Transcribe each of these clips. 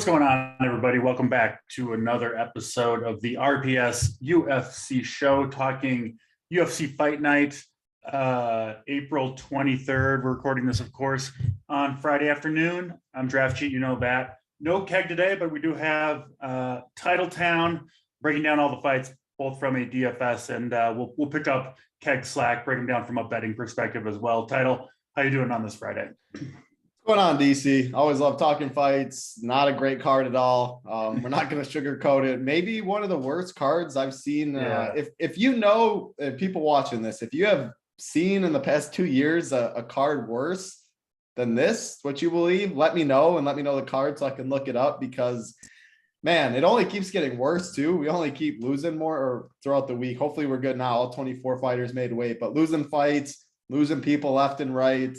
What's going on, everybody? Welcome back to another episode of the RPS UFC show, talking UFC Fight Night, April 23rd. We're recording this, of course, on Friday afternoon. I'm Draftcheat, you know that. No keg today, but we do have Titletown breaking down all the fights, both from a DFS, and we'll pick up keg slack, breaking down from a betting perspective as well. Title, how you doing on this Friday? What's going on, DC? Always love talking fights. Not a great card at all. We're not going to sugarcoat it. Maybe one of the worst cards I've seen. If you know, people watching this, if you have seen in the past 2 years a card worse than this, what you believe, let me know, and let me know the card so I can look it up, because man, it only keeps getting worse too. We only keep losing more throughout the week. Hopefully we're good now. All 24 fighters made weight, but losing fights, losing people left and right.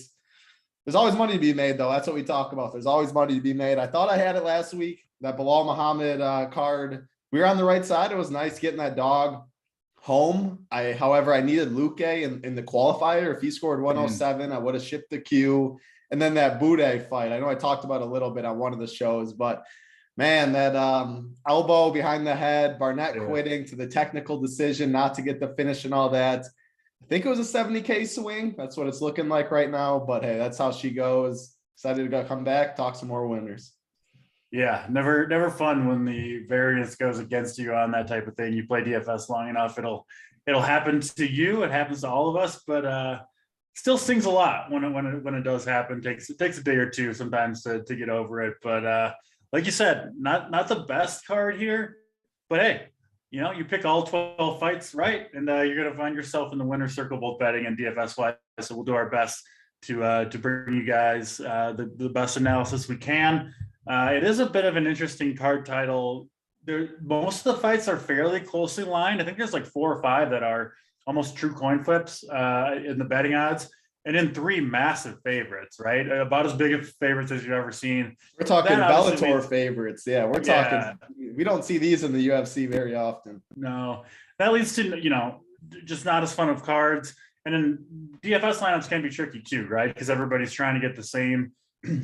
There's always money to be made, though. That's what we talk about. There's always money to be made. I thought I had it last week, that Bilal Muhammad card. We were on the right side. It was nice getting that dog home. However, I needed Luque in the qualifier. If he scored 107, I would have shipped the queue. And then that Bude fight, I know I talked about a little bit on one of the shows, but man, that elbow behind the head, Barnett quitting to the technical decision not to get the finish and all that. I think it was a 70K swing. That's what it's looking like right now. But hey, that's how she goes. Excited to come back, talk some more winners. Yeah, never fun when the variance goes against you on that type of thing. You play DFS long enough, it'll happen to you. It happens to all of us, but still stings a lot when it does happen. It takes a day or two sometimes to get over it. But like you said, not the best card here. But hey, you know, you pick all 12 fights right, and you're going to find yourself in the winner's circle, both betting and DFS wise. So we'll do our best to bring you guys the best analysis we can. It is a bit of an interesting card title. Most of the fights are fairly closely lined. I think there's like 4 or 5 that are almost true coin flips in the betting odds. And then 3 massive favorites, right? About as big of favorites as you've ever seen. We're talking Bellator favorites. Yeah, we're talking. We don't see these in the UFC very often. No, that leads to, you know, just not as fun of cards. And then DFS lineups can be tricky too, right? Because everybody's trying to get the same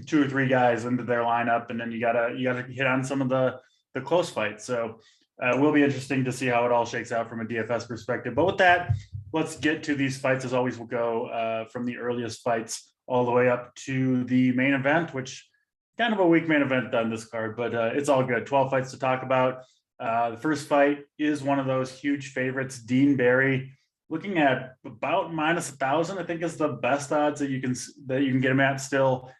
2 or 3 guys into their lineup, and then you gotta hit on some of the close fights. So it will be interesting to see how it all shakes out from a DFS perspective. But with that, let's get to these fights. As always, we'll go from the earliest fights all the way up to the main event, which kind of a weak main event on this card, but it's all good. 12 fights to talk about. The first fight is one of those huge favorites, Dean Barry, looking at about -1,000. I think is the best odds that you can get him at still.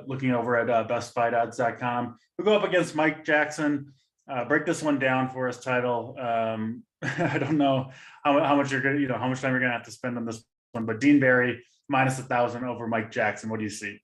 Looking over at bestfightodds.com. We'll go up against Mike Jackson. Break this one down for us, Title. I don't know how much how much time you're gonna have to spend on this one, but Dean Barry -1,000 over Mike Jackson. What do you see?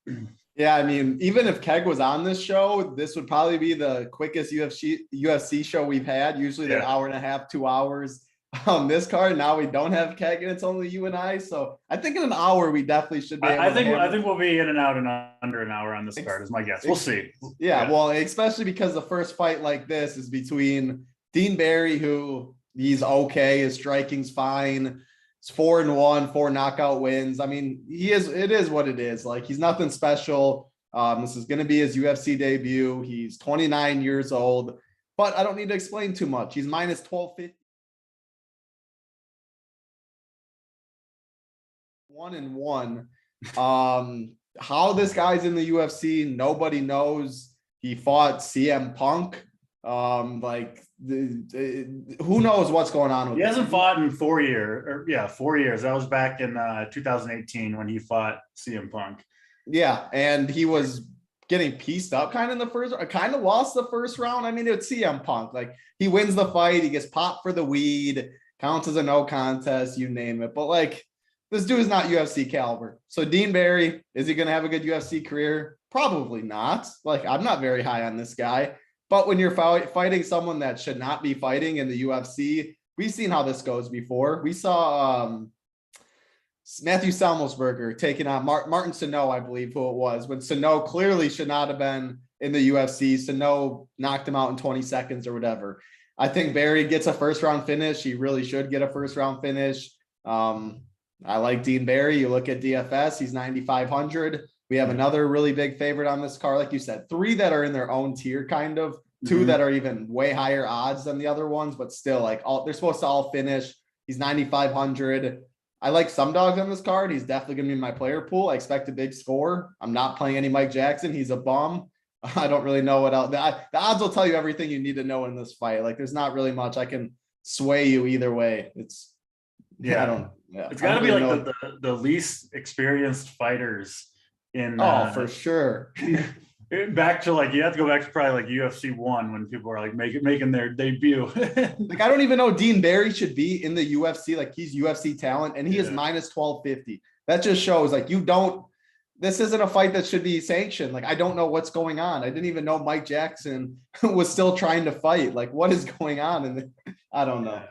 Yeah, I mean, even if Keg was on this show, this would probably be the quickest UFC show we've had. Usually they're 1.5, 2 hours on this card. Now we don't have Keg, and it's only you and I. So I think in an hour we definitely should be able I think we'll be in and out in under an hour on this card is my guess. We'll see. Yeah, well, especially because the first fight like this is between Dean Barry, who he's okay, his striking's fine. It's 4-1, 4 knockout wins. I mean, it is what it is. Like, he's nothing special. This is going to be his UFC debut. He's 29 years old, but I don't need to explain too much. He's -1250. 1-1. How this guy's in the UFC, nobody knows. He fought CM Punk. Who knows what's going on with him? He hasn't fought in 4 years. 4 years. That was back in 2018 when he fought CM Punk. Yeah, and he was getting pieced up kind of in the first. Kind of lost the first round. I mean, it's CM Punk. Like, he wins the fight, he gets popped for the weed, counts as a no contest, you name it. But like, this dude is not UFC caliber. So Dean Barry, is he going to have a good UFC career? Probably not. Like, I'm not very high on this guy. But when you're fighting someone that should not be fighting in the UFC, we've seen how this goes before. We saw Matthew Salmelsberger taking on Martin Sano, I believe who it was, when Sano clearly should not have been in the UFC. Sano knocked him out in 20 seconds or whatever. I think Barry gets a first-round finish. He really should get a first-round finish. I like Dean Barry. You look at DFS, he's 9,500. We have another really big favorite on this card. Like you said, 3 that are in their own tier, kind of 2 that are even way higher odds than the other ones, but still like they're supposed to all finish. He's 9,500. I like some dogs on this card. He's definitely going to be in my player pool. I expect a big score. I'm not playing any Mike Jackson. He's a bum. I don't really know what else. The odds will tell you everything you need to know in this fight. Like there's not really much I can sway you either way. It's it's got to be like the least experienced fighters in. For sure. Back to like, you have to go back to probably like UFC 1 when people are like making their debut. Like I don't even know Dean Barry should be in the UFC. Like he's UFC talent and he is minus 1250. That just shows like this isn't a fight that should be sanctioned. Like I don't know what's going on. I didn't even know Mike Jackson was still trying to fight. Like what is going on? And I don't know.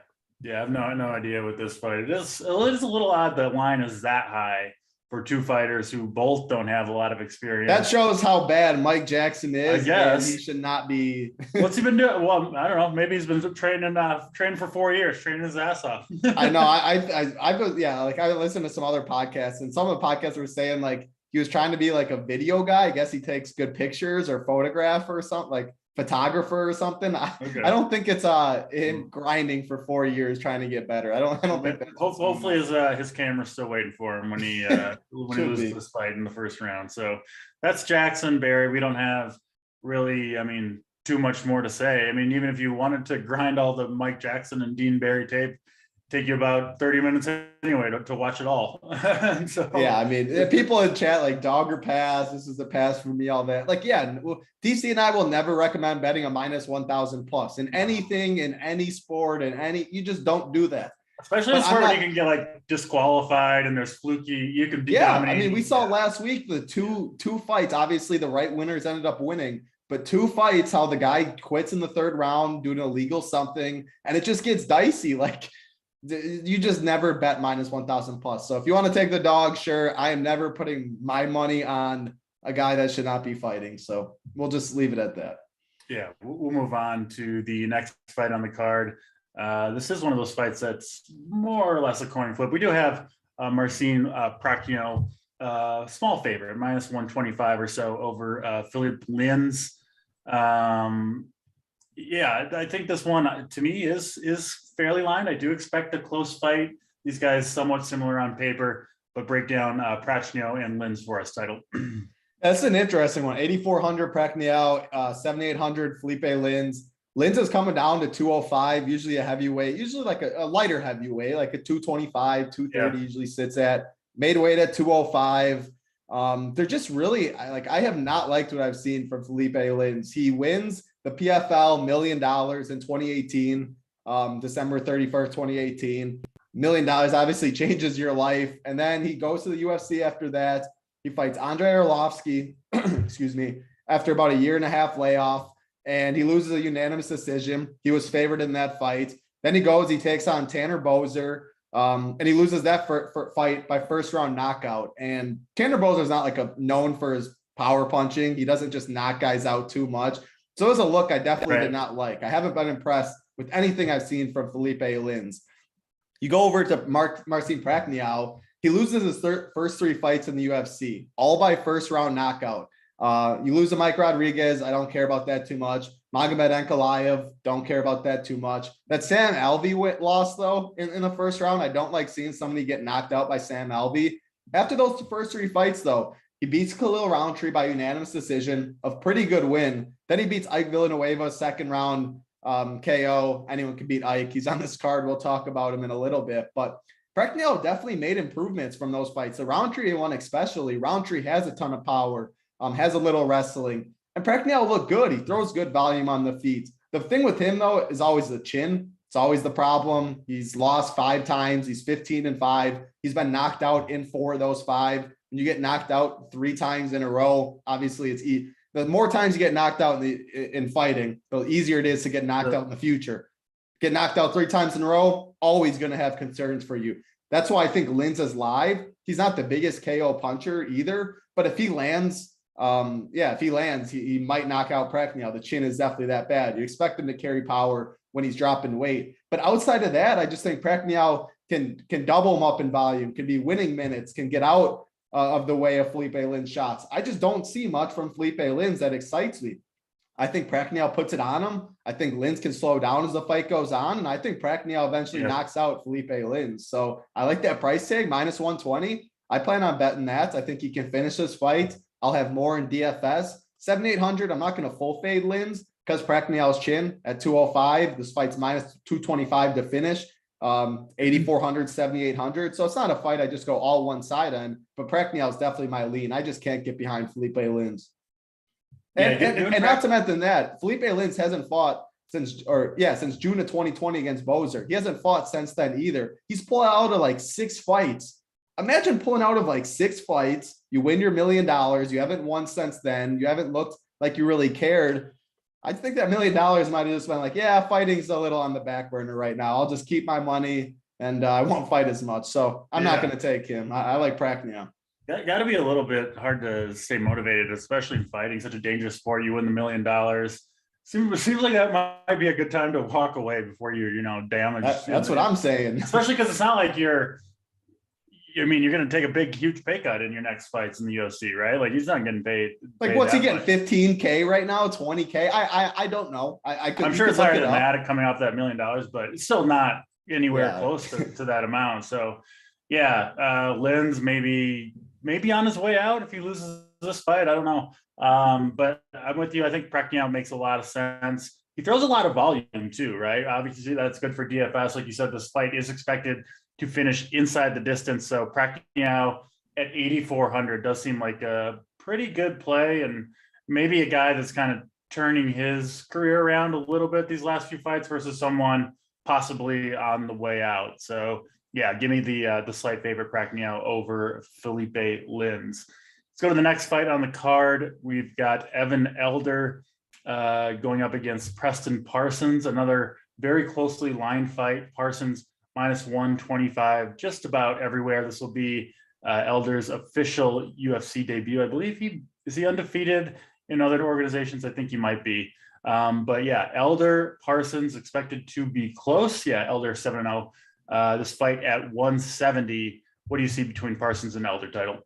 Yeah, I have no idea what this fight is. It is a little odd that line is that high for 2 fighters who both don't have a lot of experience. That shows how bad Mike Jackson is. I guess he should not be. What's he been doing? Well, I don't know. Maybe he's been training for 4 years, training his ass off. I know. I listened to some other podcasts, and some of the podcasts were saying like he was trying to be like a video guy. I guess he takes good pictures or photograph or something, like photographer or something. Okay. I don't think it's him grinding for 4 years trying to get better. I don't think that. Hopefully his camera's still waiting for him when he loses this fight in the first round. So that's Jackson, Barry. We don't have really, too much more to say. Even if you wanted to grind all the Mike Jackson and Dean Barry tape, take you about 30 minutes anyway to watch it all. So yeah, people in chat like dog or pass, this is a pass for me, all that. Like, yeah, well, DC and I will never recommend betting a minus 1,000 plus in anything, in any sport, you just don't do that. Especially in a sport where you can get like disqualified and there's fluky, you can be dominating. We saw last week the two fights, obviously the right winners ended up winning, but 2 fights, how the guy quits in the 3rd round, doing illegal something, and it just gets dicey. Like, you just never bet minus 1,000 plus. So if you want to take the dog, sure. I am never putting my money on a guy that should not be fighting. So we'll just leave it at that. Yeah, we'll move on to the next fight on the card. This is one of those fights that's more or less a coin flip. We do have Marcin Prachnio, small favorite, minus 125 or so over Felipe Lins. Yeah, I think this one to me is fairly lined. I do expect a close fight. These guys somewhat similar on paper, but break down Prachnio and Lins for us, title. That's an interesting one. 8,400 Prachnio, 7,800 Felipe Lins. Lins is coming down to 205, usually a heavyweight, usually like a lighter heavyweight, like a 225, 230 usually sits at. Made weight at 205. They're just really, I have not liked what I've seen from Felipe Lins. He wins the PFL $1 million in 2018, December 31st, 2018. $1 million obviously changes your life. And then he goes to the UFC after that. He fights Andre Arlovsky, excuse me, after about a 1.5 year layoff. And he loses a unanimous decision. He was favored in that fight. Then he takes on Tanner Boser. And he loses that fight by 1st round knockout. And Tanner Boser is not known for his power punching. He doesn't just knock guys out too much. So it was a look I definitely did not like. I haven't been impressed with anything I've seen from Felipe Lins. You go over to Marcin Prachnio. He loses his first 3 fights in the UFC, all by 1st round knockout. You lose to Mike Rodriguez. I don't care about that too much. Magomed Ankalaev, don't care about that too much. That Sam Alvey loss, though, in the 1st round, I don't like seeing somebody get knocked out by Sam Alvey. After those first 3 fights, though, he beats Khalil Roundtree by unanimous decision, a pretty good win. Then he beats Ike Villanueva, 2nd round KO. Anyone can beat Ike. He's on this card. We'll talk about him in a little bit. But Prachnio definitely made improvements from those fights. The Roundtree one especially. Roundtree has a ton of power, has a little wrestling. And Prachnio looked good. He throws good volume on the feet. The thing with him, though, is always the chin. It's always the problem. He's lost 5 times. He's 15-5. He's been knocked out in 4 of those 5. When you get knocked out 3 times in a row, obviously the more times you get knocked out in fighting, the easier it is to get knocked out in the future. Get knocked out 3 times in a row, always going to have concerns for you. That's why I think Lins is live. He's not the biggest KO puncher either, but if he lands, he might knock out Prachnio. The chin is definitely that bad. You expect him to carry power when he's dropping weight. But outside of that, I just think Prachnio can double him up in volume, can be winning minutes, can get out of the way of Felipe Lin's shots. I just don't see much from Felipe Lin's that excites me. I think Prachnio puts it on him. I think Lins can slow down as the fight goes on. And I think Prachnio eventually knocks out Felipe Lins. So I like that price tag, minus 120. I plan on betting that. I think he can finish this fight. I'll have more in DFS. 7,800, I'm not going to full fade Lins because Prachnio's chin at 205. This fight's minus 225 to finish. 8,400, 7,800. So it's not a fight I just go all one side on, but Prachnio is definitely my lean. I just can't get behind Felipe Lins. And not to mention that Felipe Lins hasn't fought since June of 2020 against Bozer. He hasn't fought since then either. He's pulled out of like 6 fights. Imagine pulling out of like 6 fights. You win your $1 million. You haven't won since then. You haven't looked like you really cared. I think that $1 million might have just been like, yeah, fighting's a little on the back burner right now. I'll just keep my money and I won't fight as much. So I'm not going to take him. I like Prachnio. Got to be a little bit hard to stay motivated, especially in fighting, such a dangerous sport. You win the $1 million. Seems like that might be a good time to walk away before you damage. That's what I'm saying. Especially because it's not like you're going to take a big, huge pay cut in your next fights in the UFC, right? Like he's not getting paid. Like what's he getting? 15K right now? 20K? I don't know. I'm sure it's higher than that coming off that $1 million, but it's still not anywhere close to that amount. So yeah, Lins maybe on his way out if he loses this fight. I don't know. But I'm with you. I think Prachnio makes a lot of sense. He throws a lot of volume too, right? Obviously that's good for DFS. Like you said, this fight is expected to finish inside the distance. So Prachnio at 8,400 does seem like a pretty good play, and maybe a guy that's kind of turning his career around a little bit these last few fights versus someone possibly on the way out. So yeah, give me the slight favorite Prachnio over Felipe Lins. Let's go to the next fight on the card. We've got Evan Elder going up against Preston Parsons, another very closely lined fight. Parsons minus 125 just about everywhere. This will be Elder's official UFC debut. I believe is he undefeated in other organizations? I think he might be. But yeah, Elder Parsons expected to be close. Yeah, Elder 7-0. This fight at 170. What do you see between Parsons and Elder title?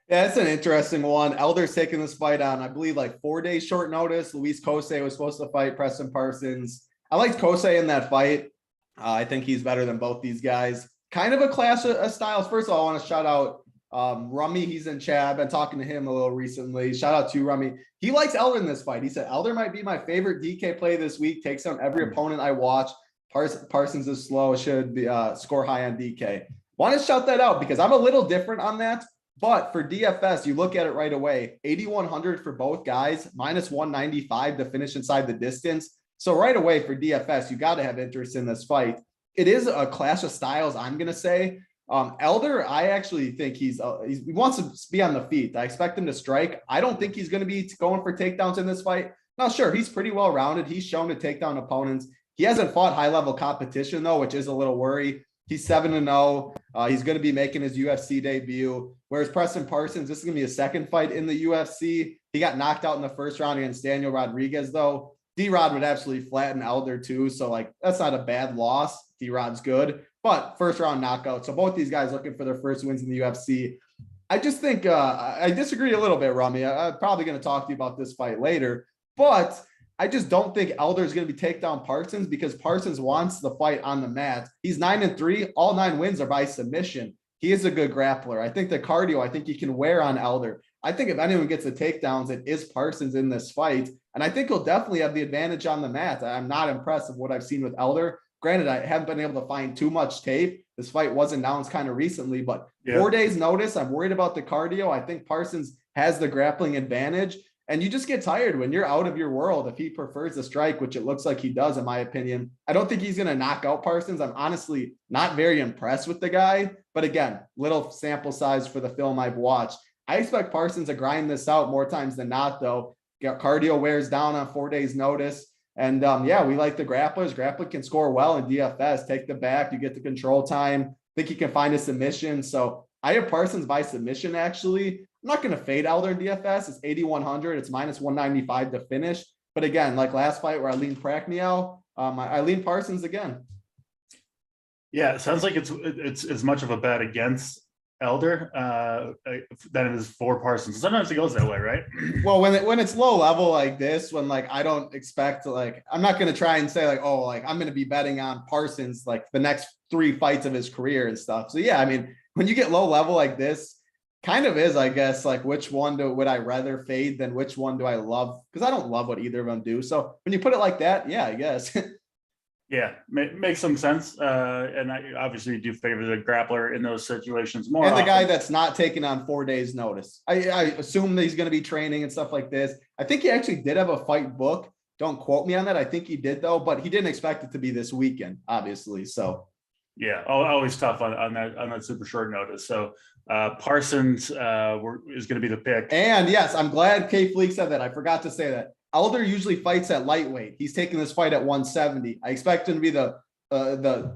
Yeah, it's an interesting one. Elder's taking this fight on, I believe, like 4 days short notice. Luis Kosei was supposed to fight Preston Parsons. I liked Kosei in that fight. I think he's better than both these guys. Kind of a clash of styles. First of all, I want to shout out Rummy. He's in chat. I've been talking to him a little recently. Shout out to Rummy. He likes Elder in this fight. He said, Elder might be my favorite DK play this week. Takes on every opponent I watch. Parsons is slow. Should be score high on DK. Want to shout that out because I'm a little different on that. But for DFS, you look at it right away. 8,100 for both guys, minus 195 to finish inside the distance. So right away for DFS, you got to have interest in this fight. It is a clash of styles, I'm going to say. Elder, I actually think he wants to be on the feet. I expect him to strike. I don't think he's going to be going for takedowns in this fight. Now, sure, he's pretty well rounded. He's shown to take down opponents. He hasn't fought high-level competition, though, which is a little worry. He's 7-0. He's going to be making his UFC debut. Whereas Preston Parsons, this is going to be his second fight in the UFC. He got knocked out in the first round against Daniel Rodriguez, though. D-Rod would absolutely flatten Elder, too. So, like, that's not a bad loss. D-Rod's good. But first-round knockout. So both these guys looking for their first wins in the UFC. I just think I disagree a little bit, Rummy. I'm probably going to talk to you about this fight later. But I just don't think Elder is going to be take down Parsons because Parsons wants the fight on the mat. He's 9-3. All 9 wins are by submission. He is a good grappler. I think the cardio, I think he can wear on Elder. I think if anyone gets the takedowns, it is Parsons in this fight. And I think he'll definitely have the advantage on the mat. I'm not impressed with what I've seen with Elder. Granted, I haven't been able to find too much tape. This fight was announced kind of recently, but 4 days notice. I'm worried about the cardio. I think Parsons has the grappling advantage. And you just get tired when you're out of your world. If he prefers the strike, which it looks like he does, in my opinion, I don't think he's going to knock out Parsons. I'm honestly not very impressed with the guy. But again, little sample size for the film I've watched. I expect Parsons to grind this out more times than not, though. Cardio wears down on 4 days notice. And yeah, we like the grapplers. Grappler can score well in DFS. Take the back. You get the control time. Think he can find a submission. So I have Parsons by submission, actually. I'm not going to fade Elder in DFS. It's 8,100. It's minus 195 to finish. But again, like last fight where I leaned Prachnio, I lean Parsons again. Yeah, it sounds like it's as much of a bet against Elder than it is for Parsons. Sometimes it goes that way, right? Well, when it's low level like this, when like I don't expect like I'm not going to try and say like, oh, like I'm going to be betting on Parsons like the next 3 fights of his career and stuff. So yeah, I mean, when you get low level like this, kind of is, I guess, like which one would I rather fade than which one do I love? Because I don't love what either of them do. So when you put it like that, yeah, I guess. Yeah, makes some sense. And I obviously do favor the grappler in those situations more. And the guy that's not taking on 4 days notice. I assume that he's going to be training and stuff like this. I think he actually did have a fight book. Don't quote me on that. I think he did though, but he didn't expect it to be this weekend, obviously. So yeah, always tough on that super short notice. So Parsons is going to be the pick. And yes, I'm glad K Fleek said that. I forgot to say that. Elder usually fights at lightweight. He's taking this fight at 170. I expect him to be the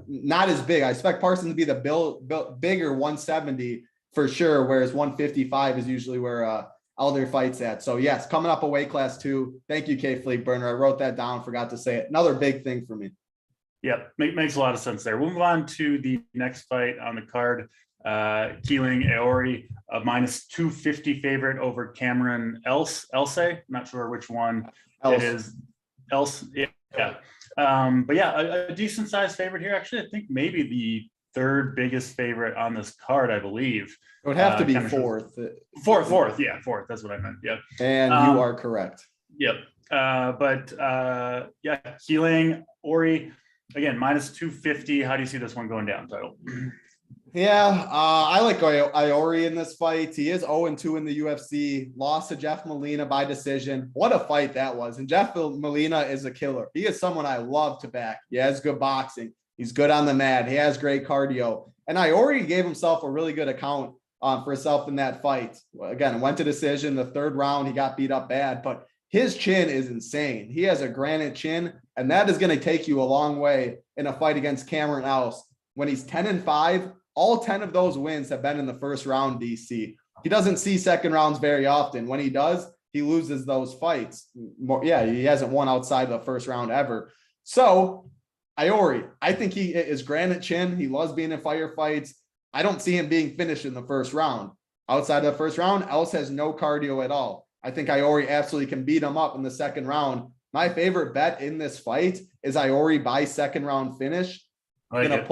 not as big. I expect Parsons to be the bigger 170 for sure, whereas 155 is usually where Elder fights at. So yes, coming up a weight class too. Thank you, K Fleet Burner. I wrote that down, forgot to say it. Another big thing for me. Yep, makes a lot of sense there. We'll move on to the next fight on the card. Aoriqileng, Aori, a -250 favorite over Cameron Else. Not sure which one it is. Else, yeah. But yeah, a decent sized favorite here. Actually, I think maybe the 3rd biggest favorite on this card, I believe. It would have to be fourth. Fourth. Yeah, fourth. That's what I meant. Yep. And you are correct. Yep. But yeah, Aoriqileng, Ori, again, -250. How do you see this one going down, Title? Yeah, I like Aori in this fight. He is 0-2 in the UFC, lost to Jeff Molina by decision. What a fight that was. And Jeff Molina is a killer. He is someone I love to back. He has good boxing. He's good on the mat. He has great cardio. And Aori gave himself a really good account for himself in that fight. Again, went to decision. The 3rd round, he got beat up bad, but his chin is insane. He has a granite chin, and that is going to take you a long way in a fight against Cameron Else. When he's 10-5, all 10 of those wins have been in the 1st round, DC. He doesn't see second rounds very often. When he does, he loses those fights. Yeah, he hasn't won outside the 1st round ever. So, Aori, I think he is granite chin. He loves being in firefights. I don't see him being finished in the 1st round. Outside of the 1st round, Else has no cardio at all. I think Aori absolutely can beat him up in the 2nd round. My favorite bet in this fight is Aori by 2nd round finish. Gonna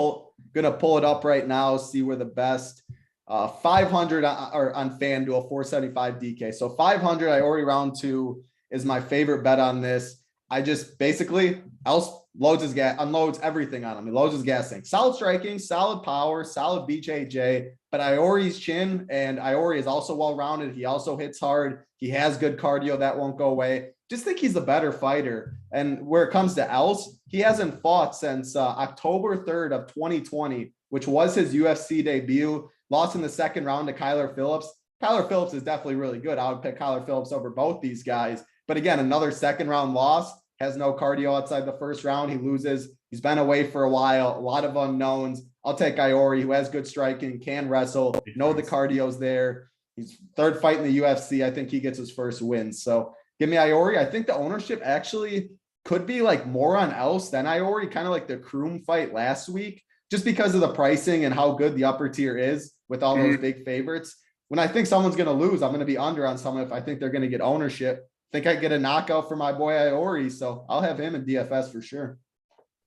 pull it up right now, see where the best 500 on FanDuel, 475 DK. So 500 Aori round 2 is my favorite bet on this. I just basically Else loads his gas, unloads everything on him. He loads his gas tank. Solid striking, solid power, solid BJJ. But Aori's chin, and Aori is also well-rounded. He also hits hard. He has good cardio. That won't go away. Just think he's the better fighter. And where it comes to Else, he hasn't fought since October 3rd of 2020, which was his UFC debut. Lost in the 2nd round to Kyler Phillips. Kyler Phillips is definitely really good. I would pick Kyler Phillips over both these guys. But again, another 2nd round loss. Has no cardio outside the 1st round. He loses. He's been away for a while. A lot of unknowns. I'll take Aori, who has good striking, can wrestle, know the cardio's there. He's 3rd fight in the UFC. I think he gets his 1st win. So give me Aori. I think the ownership actually could be like more on Else than Aori, kind of like the Kroom fight last week, just because of the pricing and how good the upper tier is with all those big favorites. When I think someone's going to lose, I'm going to be under on someone if I think they're going to get ownership. I think I get a knockout for my boy Aori, so I'll have him in DFS for sure.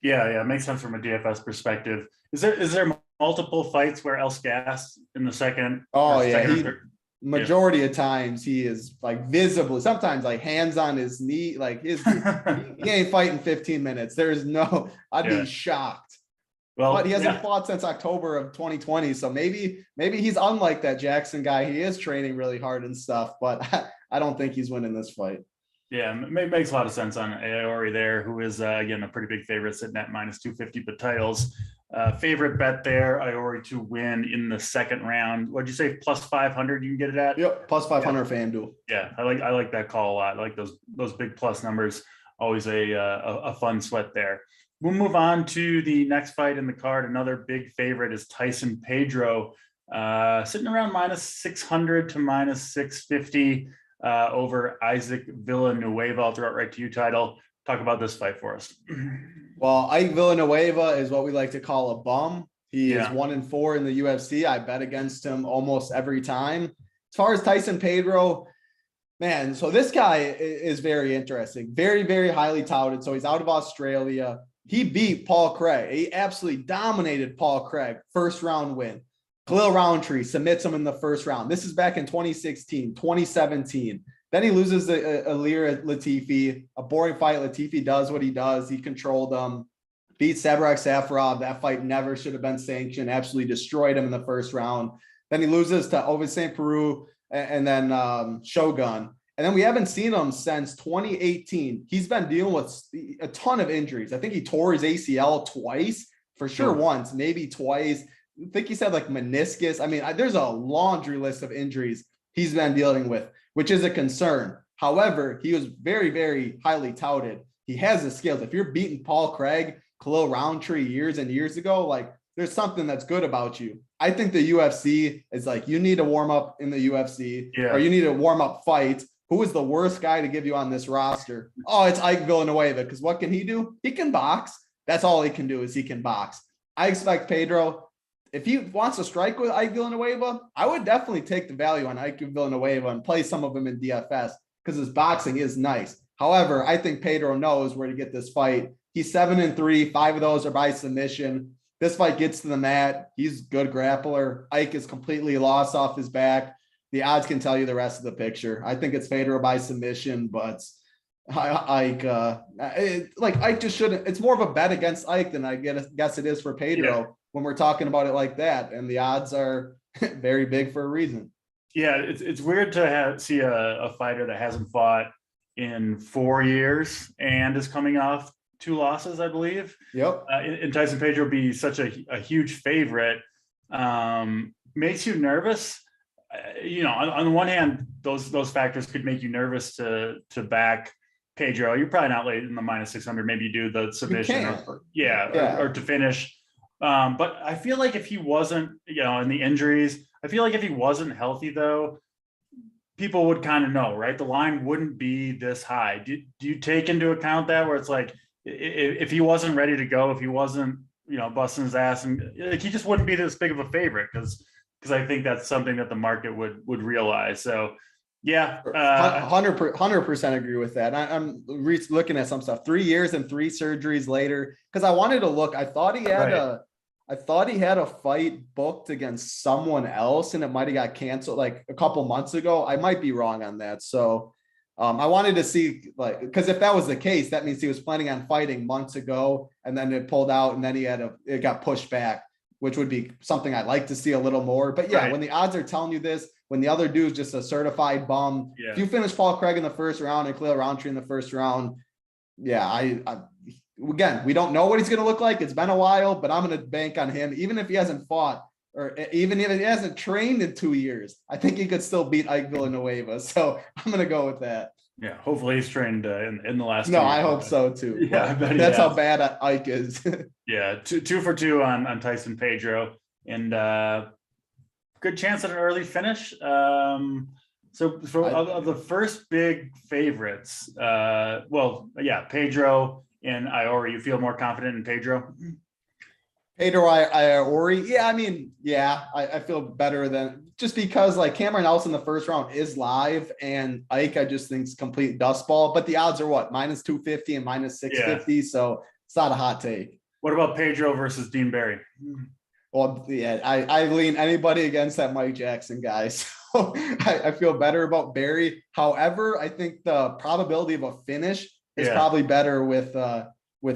Yeah, it makes sense from a DFS perspective. Is there multiple fights where Else gas in the 2nd? Oh yeah, majority of times he is like visibly, sometimes like hands on his knee, like he ain't fighting 15 minutes. There's no, I'd be shocked. Well, but he hasn't fought since October of 2020, so maybe he's unlike that Jackson guy. He is training really hard and stuff, but I don't think he's winning this fight. Yeah, makes a lot of sense on Aori there, who is, again, a pretty big favorite sitting at -250, but Titles. Favorite bet there, Aori to win in the 2nd round. What'd you say, +500 you can get it at? Yep, +500 FanDuel. Yeah, I like that call a lot. I like those big plus numbers. Always a fun sweat there. We'll move on to the next fight in the card. Another big favorite is Tyson Pedro, sitting around -600 to -650 over Isaac Villanueva. I'll throw it right to you, Title. Talk about this fight for us. Well, Ike Villanueva is what we like to call a bum. He is 1-4 in the UFC. I bet against him almost every time. As far as Tyson Pedro, man, so this guy is very interesting. Very, very highly touted. So he's out of Australia. He beat Paul Craig. He absolutely dominated Paul Craig. First round win. Khalil Roundtree submits him in the first round. This is back in 2016, 2017. Then he loses to Ilir Latifi. A boring fight. Latifi does what he does. He controlled him. Beat Sabrak Safarov. That fight never should have been sanctioned. Absolutely destroyed him in the first round. Then he loses to Ovis St. Peru and then Shogun. And then we haven't seen him since 2018. He's been dealing with a ton of injuries. I think he tore his ACL twice, for sure once, maybe twice. I think he said like meniscus. I mean, there's a laundry list of injuries he's been dealing with, which is a concern. However, he was very, very highly touted. He has the skills. If you're beating Paul Craig, Khalil Roundtree years and years ago, like there's something that's good about you. I think the UFC is like, you need to warm up in the UFC or you need to warm up fight. Who is the worst guy to give you on this roster? Oh, it's Ike Villanueva. Because what can he do? He can box. That's all he can do is he can box. I expect Pedro, if he wants to strike with Ike Villanueva, I would definitely take the value on Ike Villanueva and play some of him in DFS because his boxing is nice. However, I think Pedro knows where to get this fight. He's 7-3. 5 of those are by submission. This fight gets to the mat. He's a good grappler. Ike is completely lost off his back. The odds can tell you the rest of the picture. I think it's Pedro by submission, but Ike just shouldn't. It's more of a bet against Ike than I guess it is for Pedro when we're talking about it like that. And the odds are very big for a reason. Yeah, it's weird to see a fighter that hasn't fought in 4 years and is coming off 2 losses, I believe. Yep. And Tyson Pedro be such a huge favorite. Makes you nervous. On the one hand, those factors could make you nervous to back Pedro. You're probably not late in the -600. Maybe you do the submission or to finish. But I feel like if he wasn't, in the injuries, I feel like if he wasn't healthy though, people would kind of know, right? The line wouldn't be this high. Do you take into account that where it's like, if he wasn't ready to go, if he wasn't, busting his ass and like, he just wouldn't be this big of a favorite because I think that's something that the market would realize. So, 100% agree with that. I'm looking at some stuff. 3 years and 3 surgeries later, because I wanted to look. I thought he had a fight booked against someone else, and it might have got canceled like a couple months ago. I might be wrong on that. So, I wanted to see because if that was the case, that means he was planning on fighting months ago, and then it pulled out, and then it got pushed back, which would be something I'd like to see a little more. But when the odds are telling you this, when the other dude's just a certified bum, if you finish Paul Craig in the first round and Khalil Roundtree in the first round, again, we don't know what he's going to look like. It's been a while, but I'm going to bank on him. Even if he hasn't fought or even if he hasn't trained in 2 years, I think he could still beat Ike Villanueva. So I'm going to go with that. Yeah, hopefully he's trained in the last. No, I hope so too. Yeah, I bet that's how bad Ike is. Yeah, two for two on Tyson Pedro, and good chance at an early finish. So of the first big favorites, Pedro and Iori, you feel more confident in Pedro? Pedro Iori, I feel better than just because like Cameron Nelson in the first round is live, and Ike I just think is complete dust ball. But the odds are what -250 and -650, so it's not a hot take. What about Pedro versus Dean Barry? Well, I lean anybody against that Mike Jackson guy. So I feel better about Barry. However, I think the probability of a finish is probably better with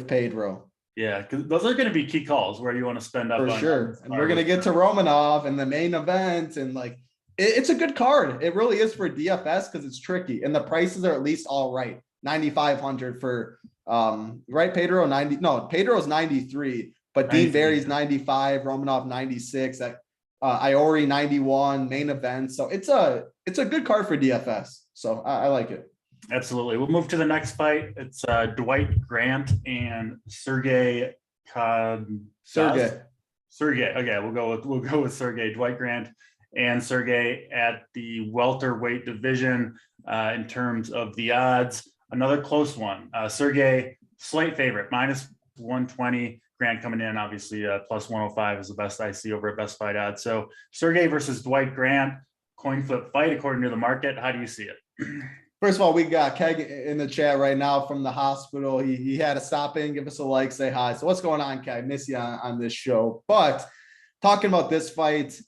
Pedro. Yeah, because those are going to be key calls where you want to spend up. For sure. And we're going to get to Romanov and the main event. And it's a good card. It really is for DFS because it's tricky. And the prices are at least all right. 9,500 for, right, Pedro? Pedro's 93, but Dean Barry's 95, Romanov 96, Iori 91, main event. So it's a good card for DFS. So I like it. Absolutely. We'll move to the next fight. It's Dwight Grant and Sergey. Sergey. Okay, we'll go with Sergey. Dwight Grant and Sergey at the welterweight division in terms of the odds. Another close one. Sergey, slight favorite, -120. Grant coming in, obviously plus 105 is the best I see over at Best Fight Odds. So Sergey versus Dwight Grant, coin flip fight according to the market. How do you see it? First of all, we got Keg in the chat right now from the hospital. He had to stop in, give us a like, say hi. So what's going on, Keg? Miss you on this show. But talking about this fight,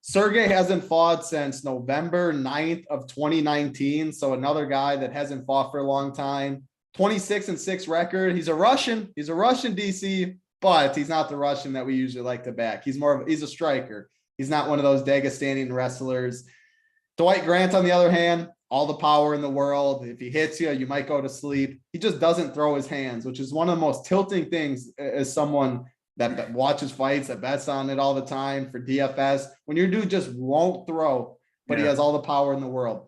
Sergey hasn't fought since November 9th of 2019. So another guy that hasn't fought for a long time. 26-6 record. He's a Russian. He's a Russian DC, but he's not the Russian that we usually like to back. He's a striker. He's not one of those Dagestanian wrestlers. Dwight Grant, on the other hand, all the power in the world. If he hits you, you might go to sleep. He just doesn't throw his hands, which is one of the most tilting things as someone that watches fights, that bets on it all the time for DFS. When your dude just won't throw, but he has all the power in the world.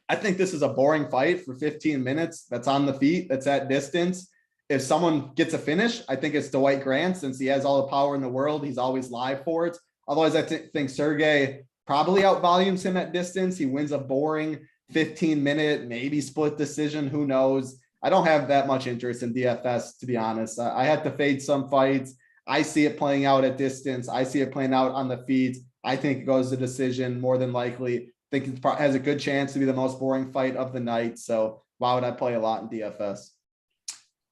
I think this is a boring fight for 15 minutes. That's on the feet. That's at distance. If someone gets a finish, I think it's Dwight Grant, since he has all the power in the world. He's always live for it. Otherwise, I think Sergey probably outvolumes him at distance. He wins a boring 15-minute, maybe split decision. Who knows? I don't have that much interest in DFS, to be honest. I had to fade some fights. I see it playing out at distance. I see it playing out on the feet. I think it goes to decision more than likely. I think it has a good chance to be the most boring fight of the night. So why would I play a lot in DFS?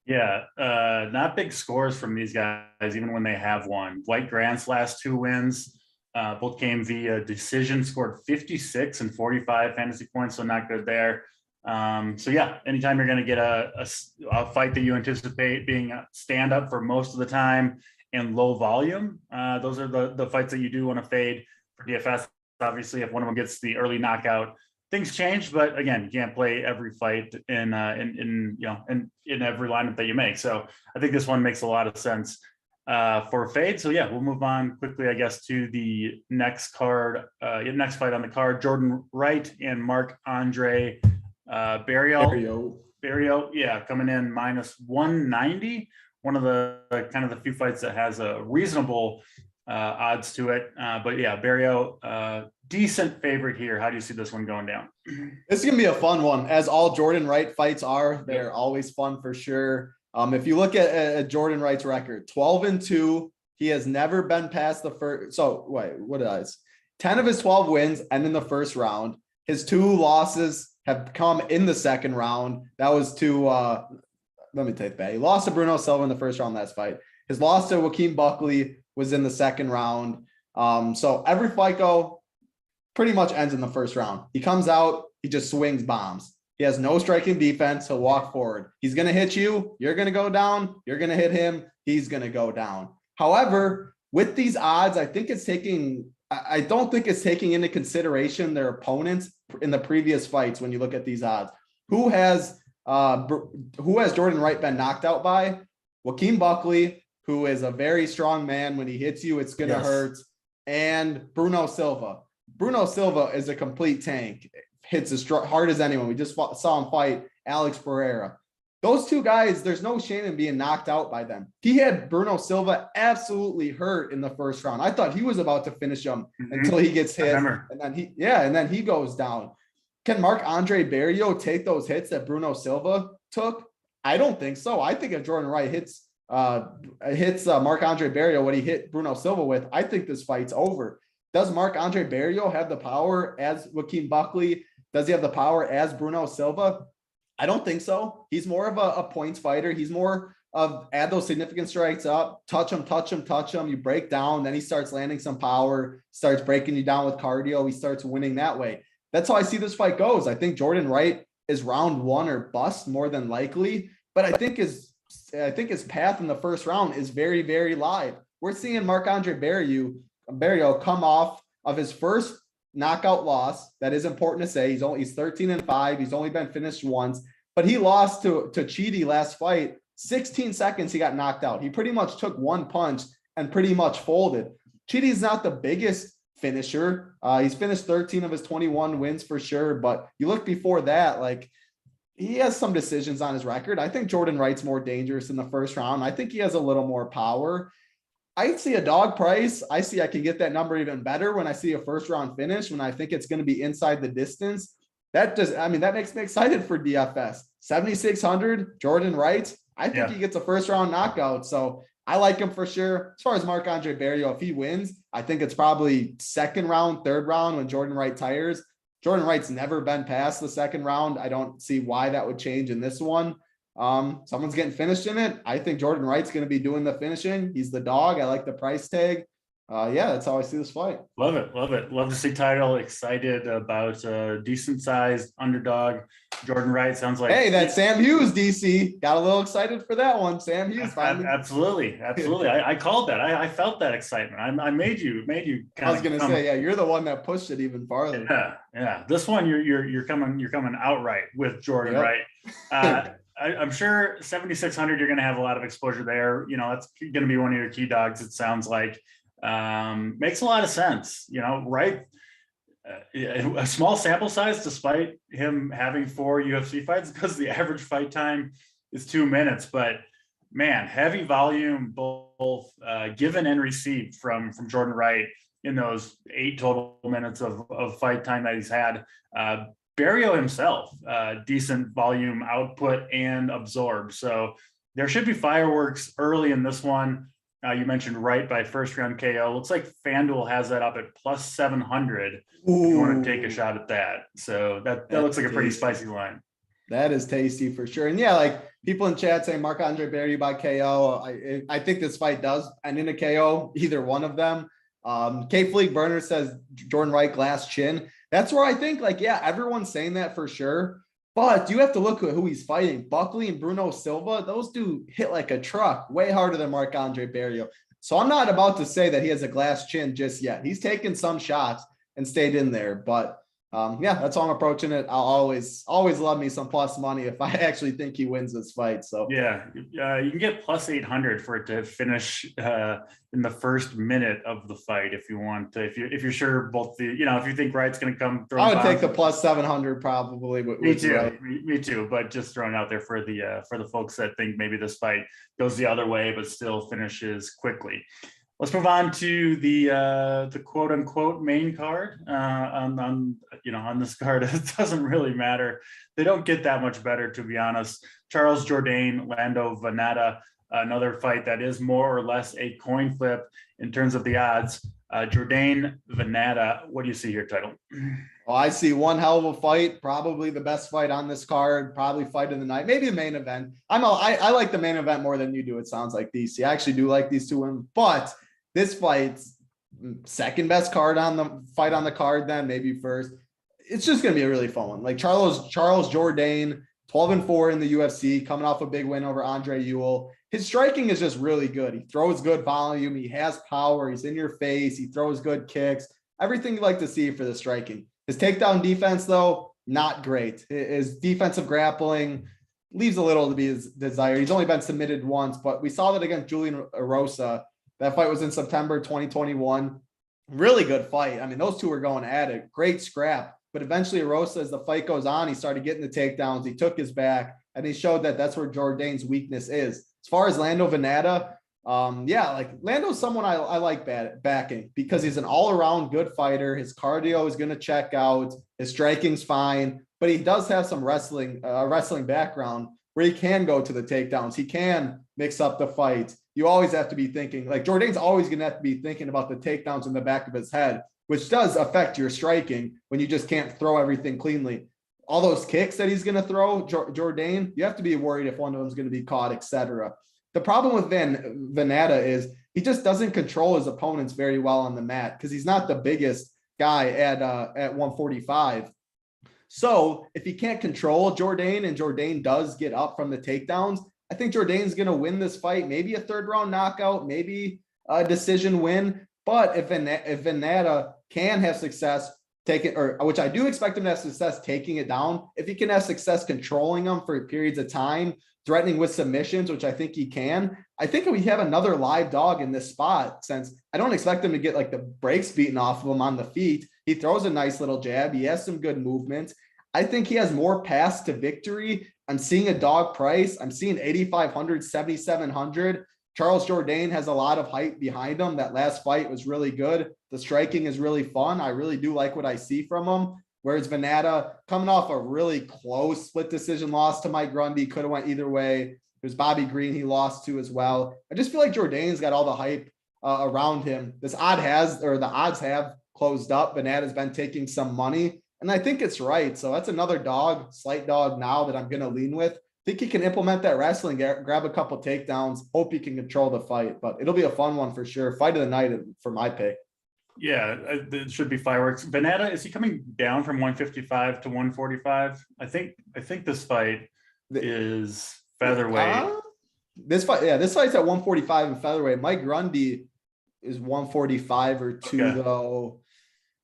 Yeah, not big scores from these guys, even when they have won. Dwight Grant's last 2 wins both came via decision, scored 56 and 45 fantasy points, so not good there. So yeah, anytime you're going to get a fight that you anticipate being a stand up for most of the time and low volume, those are the fights that you do want to fade for DFS. Obviously, if one of them gets the early knockout, things change. But again, you can't play every fight in every lineup that you make. So I think this one makes a lot of sense for fade. So yeah, we'll move on quickly, I guess, to the next card, next fight on the card: Jourdain Wright and Marc-Andre Barriault. Yeah, coming in minus 190. One of the kind of the few fights that has a reasonable odds to it. But yeah, Barriault, decent favorite here. How do you see this one going down? This is going to be a fun one, as all Jourdain Wright fights are. They're always fun for sure. If you look at Jourdain Wright's record, 12-2, he has never been past the first. So wait, what is 10 of his 12 wins and in the first round. His 2 losses have come in the second round. That was to, let me take that. He lost to Bruno Silva in the first round last fight. His loss to Joaquin Buckley was in the second round. So every fight pretty much ends in the first round. He comes out, he just swings bombs. He has no striking defense. He'll walk forward. He's going to hit you. You're going to go down. You're going to hit him. He's going to go down. However, with these odds, I don't think it's taking into consideration their opponents in the previous fights. When you look at these odds, who has Jourdain Wright been knocked out by? Joaquin Buckley, who is a very strong man. When he hits you, it's going to hurt. And Bruno Silva. Bruno Silva is a complete tank. Hits as hard as anyone. We just saw him fight Alex Pereira. Those 2 guys, there's no shame in being knocked out by them. He had Bruno Silva absolutely hurt in the first round. I thought he was about to finish him until he gets hit. And then he goes down. Can Marc-Andre Barriault take those hits that Bruno Silva took? I don't think so. I think if Jourdain Wright hits Marc-Andre Barriault what he hit Bruno Silva with, I think this fight's over. Does Marc-Andre Barriault have the power as Joaquin Buckley? Does he have the power as Bruno Silva? I don't think so. He's more of a points fighter. He's more of add those significant strikes up, touch him. You break down. Then he starts landing some power, starts breaking you down with cardio. He starts winning that way. That's how I see this fight goes. I think Jourdain Wright is round 1 or bust more than likely. But I think his path in the first round is very, very live. We're seeing Marc-Andre Barriault come off of his first knockout loss. That is important to say. He's 13-5. He's only been finished once, but he lost to Chidi last fight. 16 seconds he got knocked out. He pretty much took 1 punch and pretty much folded. Chidi's not the biggest finisher. He's finished 13 of his 21 wins for sure, but you look before that, like, he has some decisions on his record. I think Jourdain Wright's more dangerous in the first round. I think he has a little more power. I see a dog price. I can get that number even better when I see a first round finish, when I think it's going to be inside the distance. That makes me excited for DFS. 7,600, Jourdain Wright. I think he gets a first round knockout. So I like him for sure. As far as Marc-Andre Barriault, if he wins, I think it's probably second round, third round when Jourdain Wright tires. Jourdain Wright's never been past the second round. I don't see why that would change in this one. Someone's getting finished in it. I think Jourdain Wright's going to be doing the finishing. He's the dog. I like the price tag. Yeah, that's how I see this fight. Love it. Love it. Love to see title. Excited about a decent sized underdog. Jourdain Wright sounds like. Hey, that's Sam Hughes, DC. Got a little excited for that one. Sam Hughes. Absolutely. Absolutely. I called that. I felt that excitement. I made you. I was going to say, yeah, you're the one that pushed it even farther. Yeah. This one, you're coming outright with Jourdain Wright. I'm sure 7,600, you're going to have a lot of exposure there. You know, that's going to be one of your key dogs. It sounds like. Makes a lot of sense, you know, right? A small sample size, despite him having 4 UFC fights, because the average fight time is 2 minutes. But man, heavy volume, both given and received from Jourdain Wright in those 8 total minutes of fight time that he's had. Barriault himself, decent volume output and absorb. So there should be fireworks early in this one. You mentioned Wright by first round KO. Looks like FanDuel has that up at plus 700. If you want to take a shot at that. So that looks like a pretty spicy line. That is tasty for sure. And yeah, like people in chat saying Marc-Andre Barriault by KO. I think this fight does end in a KO, either one of them. K-Fleek Burner says Jourdain Wright glass chin. That's where I think, like, yeah, everyone's saying that for sure. But you have to look at who he's fighting. Buckley and Bruno Silva, those do hit like a truck, way harder than Marc-Andre Barriault. So I'm not about to say that he has a glass chin just yet. He's taken some shots and stayed in there. But yeah, that's how I'm approaching it. I'll always love me some plus money if I actually think he wins this fight. So yeah, you can get plus 800 for it to finish in the first minute of the fight if you want to. If you're sure both if you think Wright's going to come through. I would take the plus 700 probably. Me too. Right. Me too. But just throwing out there for the folks that think maybe this fight goes the other way but still finishes quickly. Let's move on to the quote unquote main card on this card. It doesn't really matter. They don't get that much better, to be honest. Charles Jourdain, Lando Vannata, another fight that is more or less a coin flip in terms of the odds. Jourdain, Vannata, what do you see here, title? Well, I see one hell of a fight, probably the best fight on this card, probably fight of the night, maybe a main event. I like the main event more than you do, it sounds like, DC. I actually do like these two women, but this fight's second best card on the card, then maybe first. It's just going to be a really fun one. Like Charles Jourdain, 12-4 in the UFC, coming off a big win over Andre Ewell. His striking is just really good. He throws good volume. He has power. He's in your face. He throws good kicks. Everything you like to see for the striking. His takedown defense, though, not great. His defensive grappling leaves a little to be desired. He's only been submitted once, but we saw that against Julian Rosa. That fight was in September 2021. Really good fight. I mean, those two were going at it. Great scrap. But eventually, Rosa, as the fight goes on, he started getting the takedowns. He took his back, and he showed that that's where Jourdain's weakness is. As far as Lando Vannata, like Lando's someone I like backing because he's an all-around good fighter. His cardio is going to check out. His striking's fine, but he does have some wrestling background where he can go to the takedowns. He can mix up the fight. You always have to be thinking, like Jourdain's always going to have to be thinking about the takedowns in the back of his head, which does affect your striking when you just can't throw everything cleanly. All those kicks that he's going to throw, Jourdain, you have to be worried if one of them is going to be caught, etc. The problem with Vannata is he just doesn't control his opponents very well on the mat because he's not the biggest guy at 145. So if he can't control Jourdain and Jourdain does get up from the takedowns, I think Jourdain's going to win this fight, maybe a third round knockout, maybe a decision win. But if Vannata can have success which I do expect him to have success taking it down, if he can have success controlling them for periods of time, threatening with submissions, which I think he can, I think we have another live dog in this spot, since I don't expect him to get like the brakes beaten off of him on the feet. He throws a nice little jab. He has some good movement. I think he has more paths to victory. I'm seeing a dog price. I'm seeing 8,500, 7,700. Charles Jourdain has a lot of hype behind him. That last fight was really good. The striking is really fun. I really do like what I see from him. Whereas Vannata, coming off a really close split decision loss to Mike Grundy, could have went either way. There's Bobby Green he lost to as well. I just feel like Jourdain's got all the hype around him. The odds have closed up. Vannata's been taking some money, and I think it's right. So that's another dog, slight dog now that I'm going to lean with. Think he can implement that wrestling, grab a couple takedowns, hope he can control the fight, but it'll be a fun one for sure. Fight of the night for my pick. Yeah, it should be fireworks. Vannata, is he coming down from 155 to 145? I think this fight is featherweight. This fight's at 145 in featherweight. Mike Grundy is 145 or 2 though.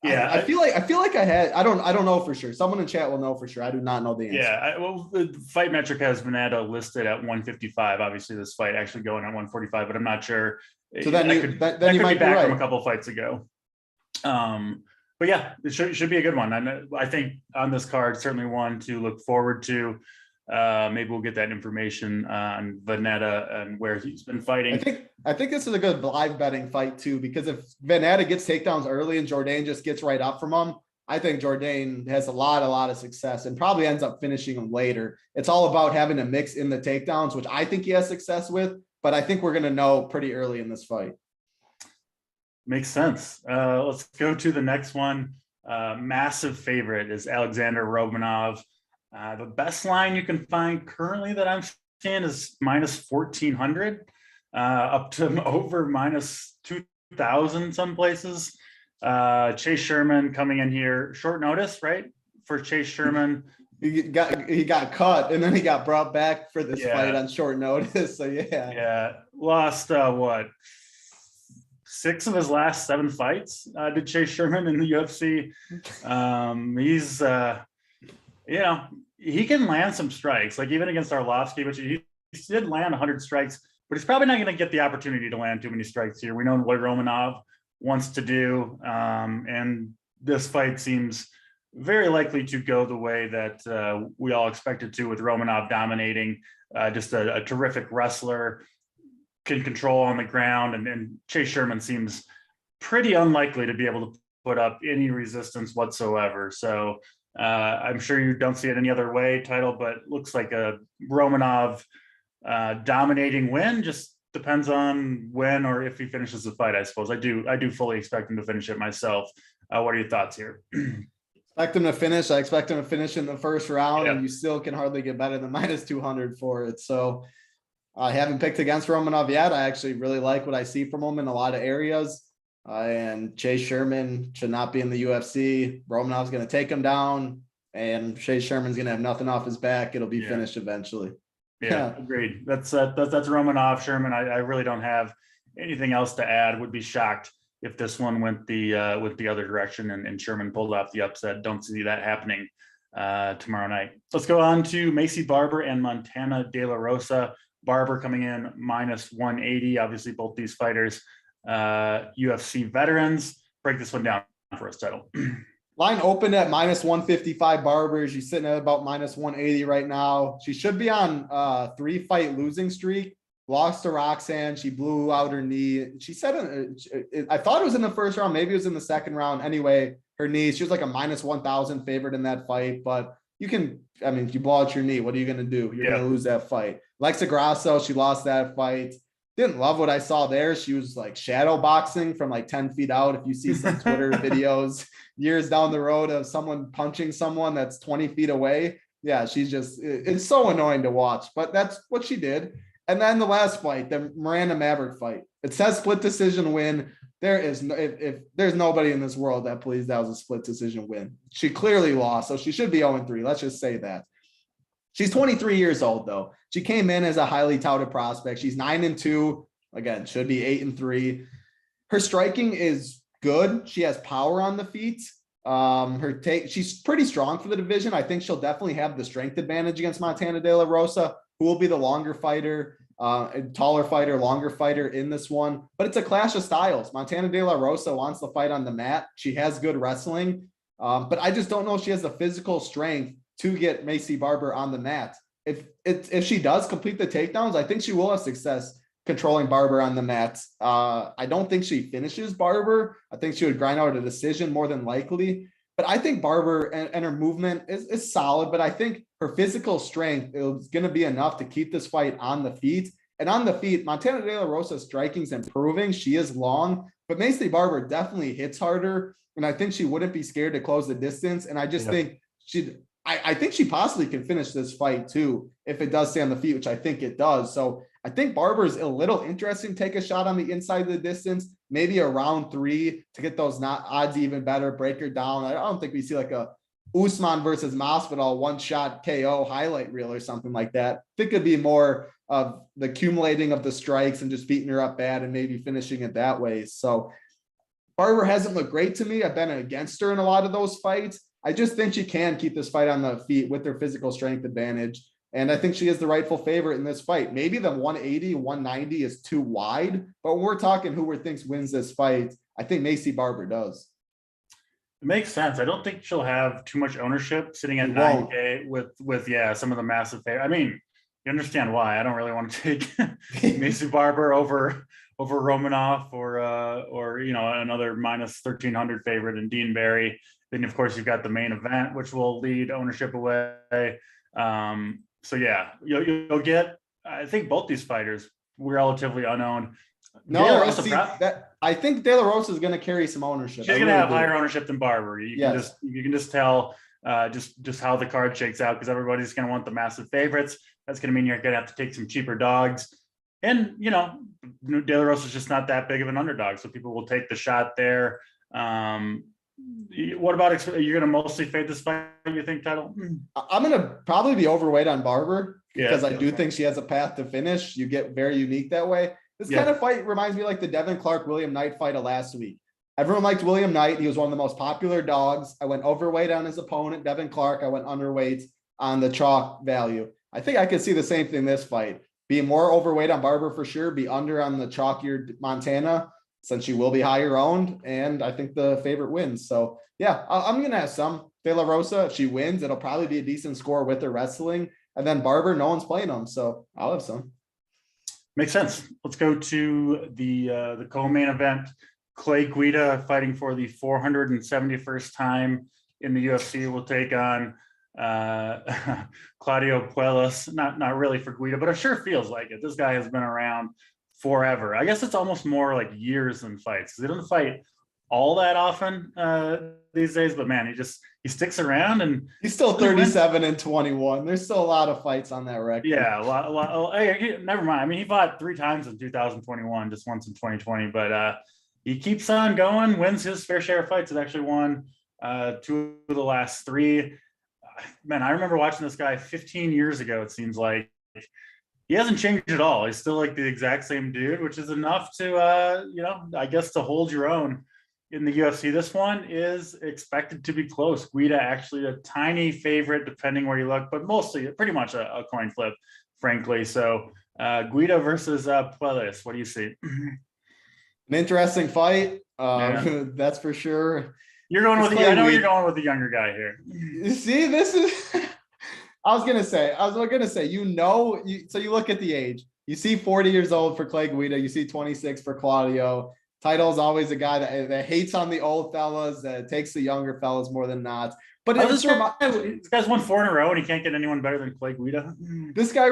Yeah, I feel like I don't know for sure. Someone in chat will know for sure. I do not know the answer. Yeah, the Fight Metric has Vannata listed at 155. Obviously, this fight actually going at 145, but I'm not sure. So then you could might be be back right from a couple of fights ago. But yeah, it should be a good one. I think on this card, certainly one to look forward to. Maybe we'll get that information on Vannata and where he's been fighting. I think this is a good live betting fight too, because if Vannata gets takedowns early and Jourdain just gets right up from him, I think Jourdain has a lot of success and probably ends up finishing him later. It's all about having a mix in the takedowns, which I think he has success with, but I think we're going to know pretty early in this fight. Makes sense. Let's go to the next one. Massive favorite is Alexander Romanov. The best line you can find currently that I'm seeing is minus 1,400, up to over minus 2,000 some places. Chase Sherman coming in here, short notice, right? For Chase Sherman. He got cut and then he got brought back for this fight on short notice. So yeah. Lost 6 of his last 7 fights did Chase Sherman in the UFC. He's he can land some strikes, like even against Arlovsky, which he did land 100 strikes, but he's probably not going to get the opportunity to land too many strikes here. We know what Romanov wants to do, and this fight seems very likely to go the way that we all expected to, with Romanov dominating, just a terrific wrestler, can control on the ground, and Chase Sherman seems pretty unlikely to be able to put up any resistance whatsoever. So I'm sure you don't see it any other way, Title, but it looks like a Romanov dominating win. Just depends on when or if he finishes the fight, I suppose. I do fully expect him to finish it myself. What are your thoughts here? Expect him to finish. I expect him to finish in the first round, and you still can hardly get better than minus 200 for it. So I haven't picked against Romanov yet. I actually really like what I see from him in a lot of areas. And Chase Sherman should not be in the UFC. Romanov's going to take him down, and Chase Sherman's going to have nothing off his back. It'll be finished eventually. Yeah, agreed. That's Romanov. Sherman, I really don't have anything else to add. Would be shocked if this one went the other direction and Sherman pulled off the upset. Don't see that happening tomorrow night. Let's go on to Macy Barber and Montana De La Rosa. Barber coming in minus 180. Obviously, both these fighters UFC veterans. Break this one down for us, Title. Line opened at minus 155 Barber. She's sitting at about minus 180 right now. She should be on a 3-fight losing streak. Lost to Roxanne. She blew out her knee. She said, I thought it was in the first round. Maybe it was in the second round. Anyway, her knee, she was like a minus 1,000 favorite in that fight. But if you blow out your knee, what are you going to do? You're going to lose that fight. Lexa Grasso, she lost that fight. Didn't love what I saw there. She was like shadow boxing from like 10 feet out. If you see some Twitter videos years down the road of someone punching someone that's 20 feet away. Yeah, it's so annoying to watch, but that's what she did. And then the last fight, the Miranda Maverick fight, it says split decision win. There's nobody in this world that believes that was a split decision win. She clearly lost, so she should be 0-3. Let's just say that. She's 23 years old, though. She came in as a highly touted prospect. She's 9-2. Again, should be 8-3. Her striking is good. She has power on the feet. She's pretty strong for the division. I think she'll definitely have the strength advantage against Montana De La Rosa, who will be the longer fighter, taller fighter, longer fighter in this one. But it's a clash of styles. Montana De La Rosa wants to fight on the mat. She has good wrestling, but I just don't know if she has the physical strength to get Macy Barber on the mat. If she does complete the takedowns, I think she will have success controlling Barber on the mat. I don't think she finishes Barber. I think she would grind out a decision more than likely. But I think Barber and her movement is solid, but I think her physical strength is going to be enough to keep this fight on the feet. And on the feet, Montana De La Rosa's striking's improving. She is long, but Macy Barber definitely hits harder. And I think she wouldn't be scared to close the distance. And I just think I think she possibly can finish this fight too, if it does stay on the feet, which I think it does. So I think Barber's a little interesting. Take a shot on the inside of the distance, maybe a round 3 to get those odds even better, break her down. I don't think we see like a Usman versus Masvidal one-shot KO highlight reel or something like that. I think it'd be more of the accumulating of the strikes and just beating her up bad and maybe finishing it that way. So Barber hasn't looked great to me. I've been against her in a lot of those fights. I just think she can keep this fight on the feet with her physical strength advantage. And I think she is the rightful favorite in this fight. Maybe the 180, 190 is too wide, but when we're talking who we thinks wins this fight, I think Macy Barber does. It makes sense. I don't think she'll have too much ownership sitting at 9K with some of the massive favorites. I mean, you understand why. I don't really want to take Macy Barber over Romanov or another minus 1,300 favorite in Dean Barry. Then of course you've got the main event, which will lead ownership away. So yeah, you'll get. I think both these fighters were relatively unowned. No, I think De La Rosa is going to carry some ownership. She's going to have higher ownership than Barber. You can just tell just how the card shakes out, because everybody's going to want the massive favorites. That's going to mean you're going to have to take some cheaper dogs. And, De La Rosa is just not that big of an underdog, so people will take the shot there. What about, are you going to mostly fade this fight, you think, Title? I'm going to probably be overweight on Barber because I do think she has a path to finish. You get very unique that way. This kind of fight reminds me like the Devin Clark-William Knight fight of last week. Everyone liked William Knight. He was one of the most popular dogs. I went overweight on his opponent, Devin Clark. I went underweight on the chalk value. I think I could see the same thing this fight. Be more overweight on Barber for sure. Be under on the chalkier Montana, since she will be higher owned. And I think the favorite wins. So yeah, I'm going to have some De La Rosa. If she wins, it'll probably be a decent score with her wrestling. And then Barber, no one's playing them. So I'll have some. Makes sense. Let's go to the co-main event. Clay Guida fighting for the 471st time in the UFC will take on Claudio Puelles. Not really for Guida, but it sure feels like it. This guy has been around forever. I guess it's almost more like years than fights, because he doesn't fight all that often these days. But man, he sticks around, and he's still 37 and 21. There's still a lot of fights on that record. Yeah, a lot. Oh, hey, never mind. I mean, he fought 3 times in 2021, just once in 2020. But he keeps on going, wins his fair share of fights. He's actually won 2 of the last 3. Man, I remember watching this guy 15 years ago. It seems like he hasn't changed at all. He's still like the exact same dude, which is enough to, I guess, to hold your own in the UFC. This one is expected to be close. Guida actually a tiny favorite, depending where you look, but mostly pretty much a coin flip, frankly. So Guida versus Puelles. What do you see? An interesting fight. That's for sure. You're going with I know you're going with the younger guy here. You see, this is I was gonna say, so you look at the age. You see 40 years old for Clay Guida, you see 26 for Claudio. Title's always a guy that hates on the old fellas, that takes the younger fellas more than not. But this guy's won 4 in a row, and he can't get anyone better than Clay Guida. This fight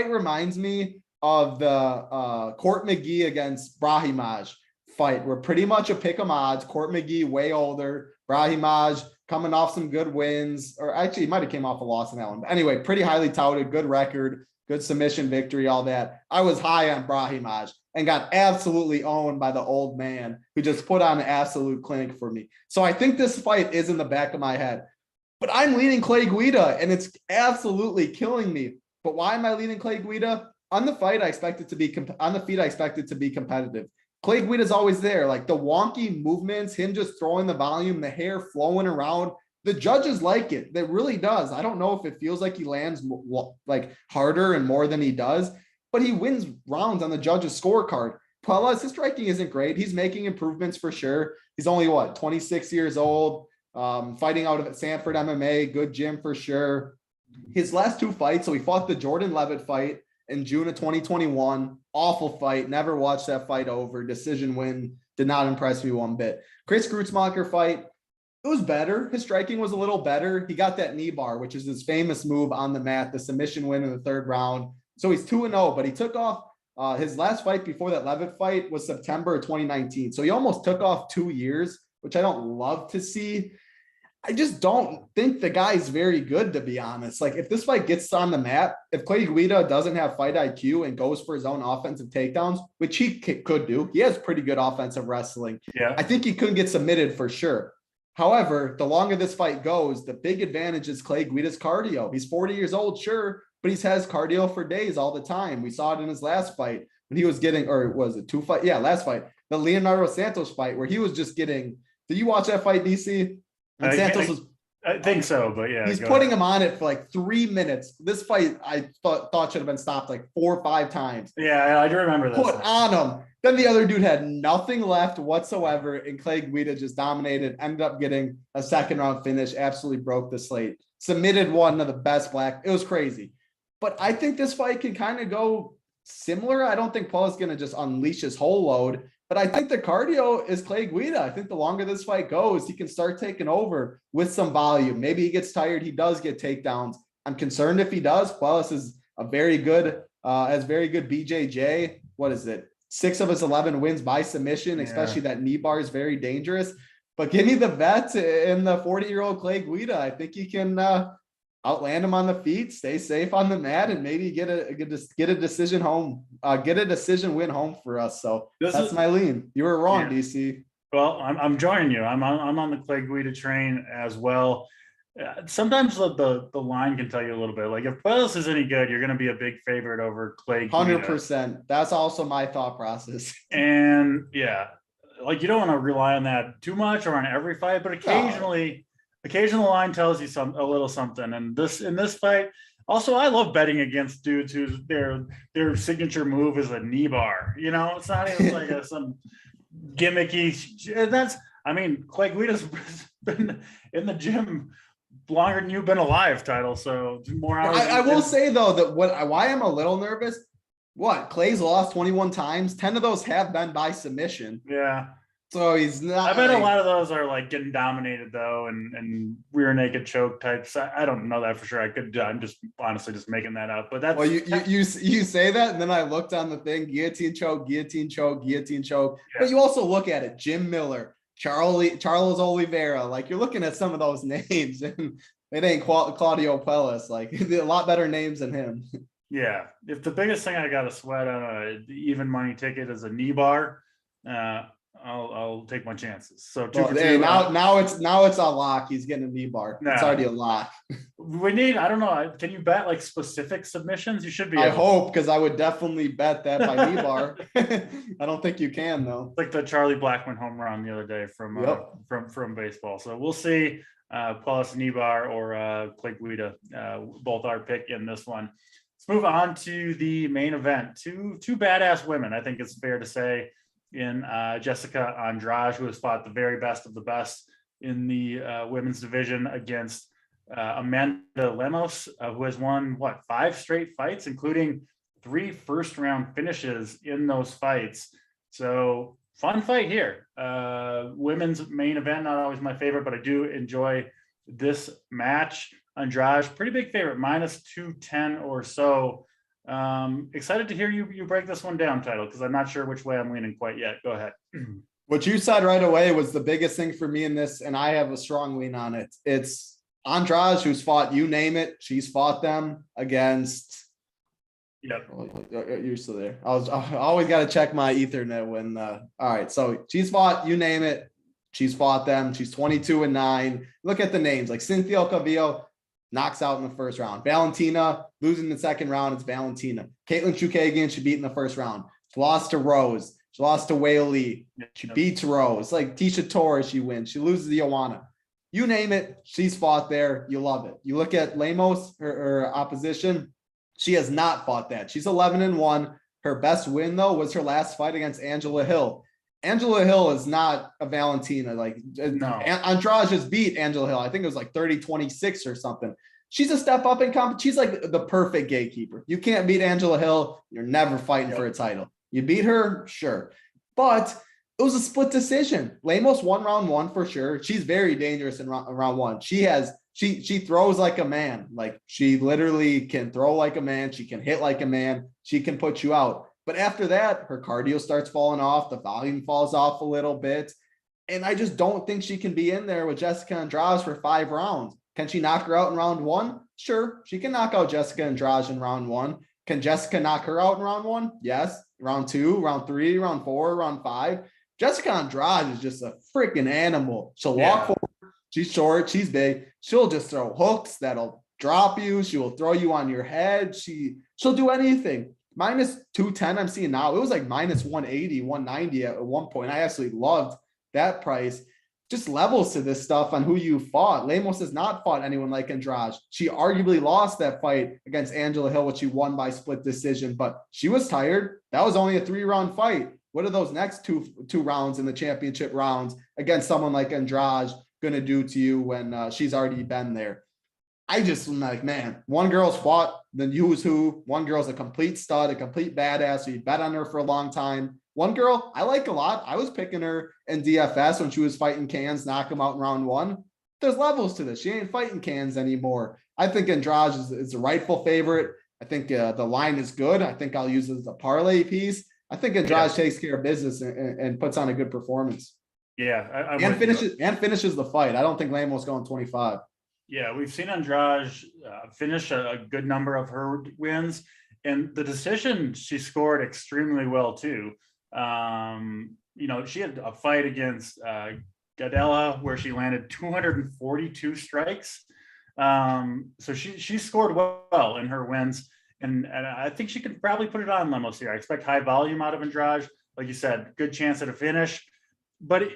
reminds me of the Court McGee against Brahimaj fight. We're pretty much a pick 'em odds. Court McGee way older, Brahimaj coming off some good wins, or actually he might have came off a loss in that one. But anyway, pretty highly touted, good record, good submission victory, all that. I was high on Brahimaj and got absolutely owned by the old man who just put on an absolute clinic for me. So I think this fight is in the back of my head, but I'm leaning Clay Guida, and it's absolutely killing me. But why am I leaning Clay Guida? On the fight, I expect it to be on the feet. I expect it to be competitive. Clay Guida is always there, like the wonky movements, him just throwing the volume, the hair flowing around. The judges like it. That really does. I don't know if it feels like he lands like harder and more than he does, but he wins rounds on the judges' scorecard. Puelles, his striking isn't great. He's making improvements for sure. He's only 26 years old, fighting out of Sanford MMA, good gym for sure. His last 2 fights, so he fought the Jordan Levitt fight in June of 2021. Awful fight. Never watched that fight over. Decision win. Did not impress me one bit. Chris Grutzmacher fight. It was better. His striking was a little better. He got that knee bar, which is his famous move on the mat, the submission win in the 3rd round. So he's 2-0, but he took off his last fight before that Levitt fight was September 2019. So he almost took off 2 years, which I don't love to see. I just don't think the guy's very good, to be honest. Like, if this fight gets on the mat, if Clay Guida doesn't have fight IQ and goes for his own offensive takedowns, which he could do, he has pretty good offensive wrestling. Yeah, I think he could get submitted for sure. However, the longer this fight goes, the big advantage is Clay Guida's cardio. He's 40 years old, sure, but he's has cardio for days all the time. We saw it in his last fight when he was getting, or was it 2 fight? Yeah, last fight, the Leonardo Santos fight, where he was just getting. Did you watch that fight, DC? And Santos was. I think so, but yeah, he's putting him on it for like 3 minutes. This fight, I thought should have been stopped like 4 or 5 times. Yeah, I do remember this. Put on him. Then the other dude had nothing left whatsoever, and Clay Guida just dominated, ended up getting a 2nd round finish, absolutely broke the slate, submitted one of the best black. It was crazy. But I think this fight can kind of go similar. I don't think Paul's going to just unleash his whole load, but I think the cardio is Clay Guida. I think the longer this fight goes, he can start taking over with some volume. Maybe he gets tired. He does get takedowns. I'm concerned if he does. Puelas is a very good, has very good BJJ. What is it? 6 of his 11 wins by submission, especially that knee bar is very dangerous. But give me the vet in the 40-year-old Clay Guida. I think he can outland him on the feet, stay safe on the mat, and maybe get a decision home, get a decision win home for us. So that's my lean. You were wrong, DC. Well, I'm joining you. I'm on the Clay Guida train as well. Sometimes the line can tell you a little bit. Like, if Puelas is any good, you're going to be a big favorite over Clay Guida. 100%. That's also my thought process. And yeah, like, you don't want to rely on that too much or on every fight, but occasionally the line tells you a little something. And in this fight, also, I love betting against dudes whose their signature move is a knee bar. You know, it's not even like some gimmicky. Clay Guida's been in the gym longer than you've been alive, Title. So more hours. I will say though that why I'm a little nervous. Clay's lost 21 times. 10 of those have been by submission. Yeah. So he's not. I bet a lot of those are like getting dominated though, and rear naked choke types. I don't know that for sure. I'm just honestly just making that up. But that's you say that, and then I looked on the thing: guillotine choke, guillotine choke, guillotine choke. Yeah. But you also look at it: Jim Miller, Charles Oliveira. Like, you're looking at some of those names, and it ain't Claudio Puelas. Like, a lot better names than him. Yeah. If the biggest thing I got to sweat on a even money ticket is a knee bar, I'll take my chances. So now it's a lock. He's getting a knee bar. No. It's already a lock. We need, I don't know. Can you bet like specific submissions? You should be. I hope, because I would definitely bet that by knee bar. I don't think you can though. Like the Charlie Blackmon home run the other day from baseball. So we'll see. Puelas knee bar or Clay Guida, both our pick in this one. Let's move on to the main event. Two badass women, I think it's fair to say, in Jessica Andrade, who has fought the very best of the best in the women's division, against Amanda Lemos, who has won 5 straight fights, including 3 first-round finishes in those fights. So fun fight here. Women's main event, not always my favorite, but I do enjoy this match. Andrade, pretty big favorite, -210 or so. Excited to hear you break this one down, Title, because I'm not sure which way I'm leaning quite yet. Go ahead. What you said right away was the biggest thing for me in this, and I have a strong lean on it. It's Andrade, who's fought, you name it, she's fought them against. Yep. You're still there. I always got to check my Ethernet when. All right, so she's fought, you name it, she's fought them. She's 22-9. Look at the names, like Cynthia Calvillo, knocks out in the first round. Valentina, losing the second round, it's Valentina. Caitlin Chukagian, she beat in the first round. She lost to Rose. She lost to Whaley. She beats Rose. Like Tisha Torres, she wins. She loses to Joanna. You name it, she's fought there. You love it. You look at Lemos, her opposition, she has not fought that. She's 11-1. Her best win, though, was her last fight against Angela Hill. Angela Hill is not a Valentina. Like, no. Andrade just beat Angela Hill. I think it was like 30-26 or something. She's a step up in competition. She's like the perfect gatekeeper. You can't beat Angela Hill. You're never fighting for a title. You beat her, sure. But It was a split decision. Lemos won round 1 for sure. She's very dangerous in round 1. She throws like a man. Like she literally can throw like a man. She can hit like a man. She can put you out. But after that, her cardio starts falling off. The volume falls off a little bit. And I just don't think she can be in there with Jessica Andrade for 5 rounds. Can she knock her out in round 1? Sure. She can knock out Jessica Andrade in round 1. Can Jessica knock her out in round 1? Yes. Round 2, round 3, round 4, round 5. Jessica Andrade is just a freaking animal. She'll walk forward. She's short. She's big. She'll just throw hooks that'll drop you. She will throw you on your head. She'll do anything. Minus 210 I'm seeing now. It was like minus 180, 190 at one point. I absolutely loved that price. Just levels to this stuff on who you fought. Lemos has not fought anyone like Andrade. She arguably lost that fight against Angela Hill, which she won by split decision, but she was tired. That was only a 3-round fight. What are those next two rounds in the championship rounds against someone like Andrade going to do to you when she's already been there? I just am like, man, one girl's fought the who's who. One girl's a complete stud, a complete badass. So you bet on her for a long time. One girl I like a lot. I was picking her in DFS when she was fighting Cans, knock him out in round 1. There's levels to this. She ain't fighting Cans anymore. I think Andrade is the rightful favorite. I think the line is good. I think I'll use it as a parlay piece. I think Andrade takes care of business and puts on a good performance. Yeah. And finishes the fight. I don't think Lemos going 25. Yeah, we've seen Andrade finish a good number of her wins. And the decision, she scored extremely well too. She had a fight against Guida where she landed 242 strikes. So she scored well in her wins. And I think she can probably put it on Lemos here. I expect high volume out of Andrade. Like you said, good chance at a finish. But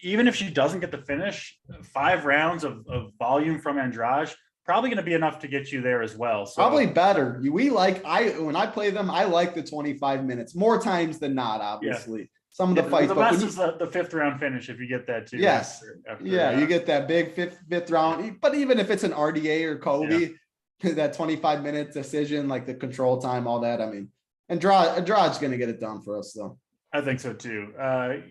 even if she doesn't get the finish, 5 rounds of volume from Andrade, probably going to be enough to get you there as well. So probably better. When I play them, I like the 25 minutes more times than not, obviously. Yeah. Some of the fights. The best is the 5th round finish if you get that too. Yes. You get that big fifth round. But even if it's an RDA or Kobe, that 25-minute decision, like the control time, all that. I mean, Andrade's going to get it done for us, though. I think so too.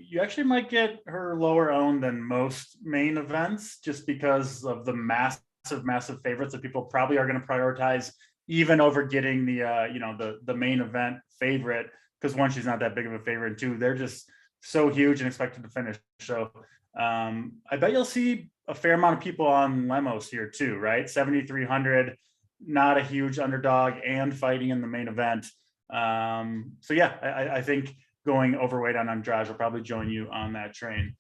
You actually might get her lower owned than most main events just because of the massive favorites that people probably are going to prioritize even over getting the main event favorite, because one, she's not that big of a favorite, and 2, they're just so huge and expected to finish. So I bet you'll see a fair amount of people on Lemos here too, right? 7,300, not a huge underdog and fighting in the main event. I think going overweight on Andrade will probably join you on that train.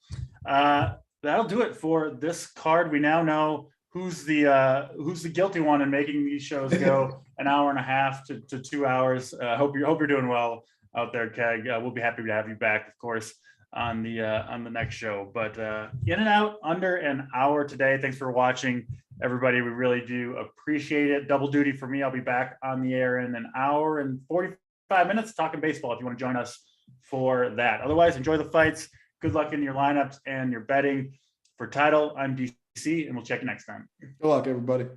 That'll do it for this card. We now know who's the guilty one in making these shows go an hour and a half to 2 hours. Hope you're doing well out there, Keg. We'll be happy to have you back, of course, on the next show. But in and out under an hour today. Thanks for watching, everybody. We really do appreciate it. Double duty for me. I'll be back on the air in an hour and 45 minutes talking baseball if you want to join us for that. Otherwise, enjoy the fights. Good luck in your lineups and your betting. For Title, I'm DC, and we'll check you next time. Good luck, everybody.